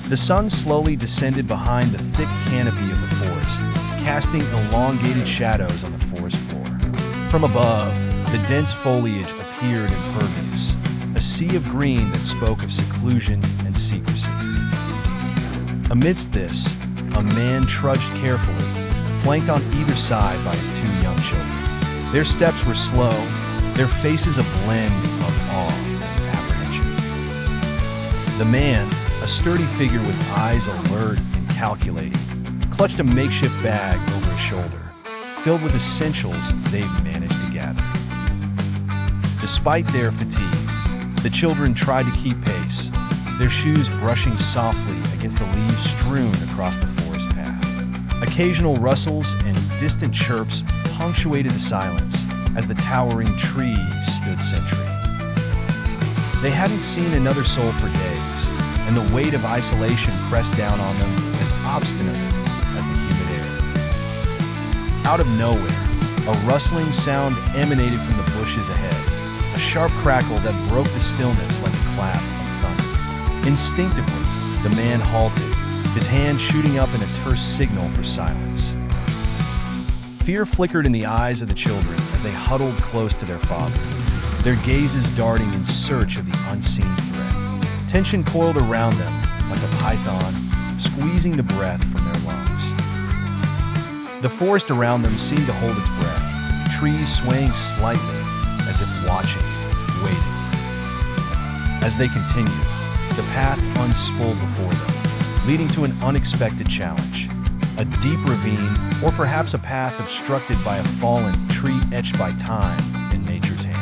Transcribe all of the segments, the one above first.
The sun slowly descended behind the thick canopy of the forest, casting elongated shadows on the forest floor. From above, the dense foliage appeared impervious, a sea of green that spoke of seclusion and secrecy. Amidst this, a man trudged carefully, flanked on either side by his two young children. Their steps were slow, their faces a blend of awe and apprehension. The man, a sturdy figure with eyes alert and calculating, clutched a makeshift bag over his shoulder, filled with essentials they'd managed to gather. Despite their fatigue, the children tried to keep pace, their shoes brushing softly against the leaves strewn across the forest path. Occasional rustles and distant chirps punctuated the silence as the towering trees stood sentry. They hadn't seen another soul for days, and the weight of isolation pressed down on them as obstinately as the humid air. Out of nowhere, a rustling sound emanated from the bushes ahead, a sharp crackle that broke the stillness like a clap of thunder. Instinctively, the man halted, his hand shooting up in a terse signal for silence. Fear flickered in the eyes of the children as they huddled close to their father, their gazes darting in search of the unseen threat. Tension coiled around them like a python, squeezing the breath from their lungs. The forest around them seemed to hold its breath, trees swaying slightly as if watching, waiting. As they continued, the path unspooled before them, leading to an unexpected challenge. A deep ravine, or perhaps a path obstructed by a fallen tree etched by time in nature's hand.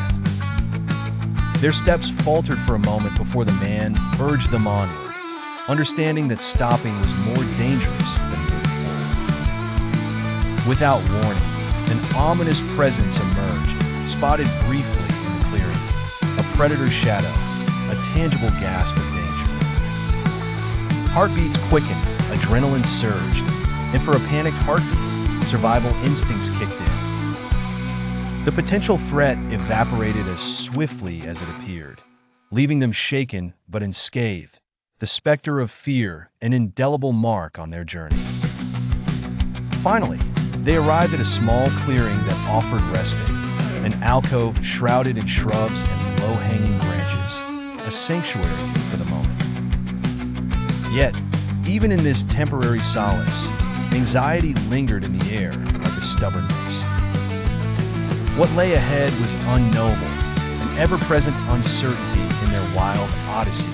Their steps faltered for a moment before the man urged them onward, understanding that stopping was more dangerous than moving forward. Without warning, an ominous presence emerged, spotted briefly in the clearing, a predator's shadow, a tangible gasp of danger. Heartbeats quickened, adrenaline surged, and for a panicked heartbeat, survival instincts kicked in. The potential threat evaporated as swiftly as it appeared, leaving them shaken but unscathed, the specter of fear an indelible mark on their journey. Finally, they arrived at a small clearing that offered respite, an alcove shrouded in shrubs and low-hanging branches, a sanctuary for the moment. Yet, even in this temporary solace, anxiety lingered in the air like a stubborn mace. What lay ahead was unknowable, an ever-present uncertainty in their wild odyssey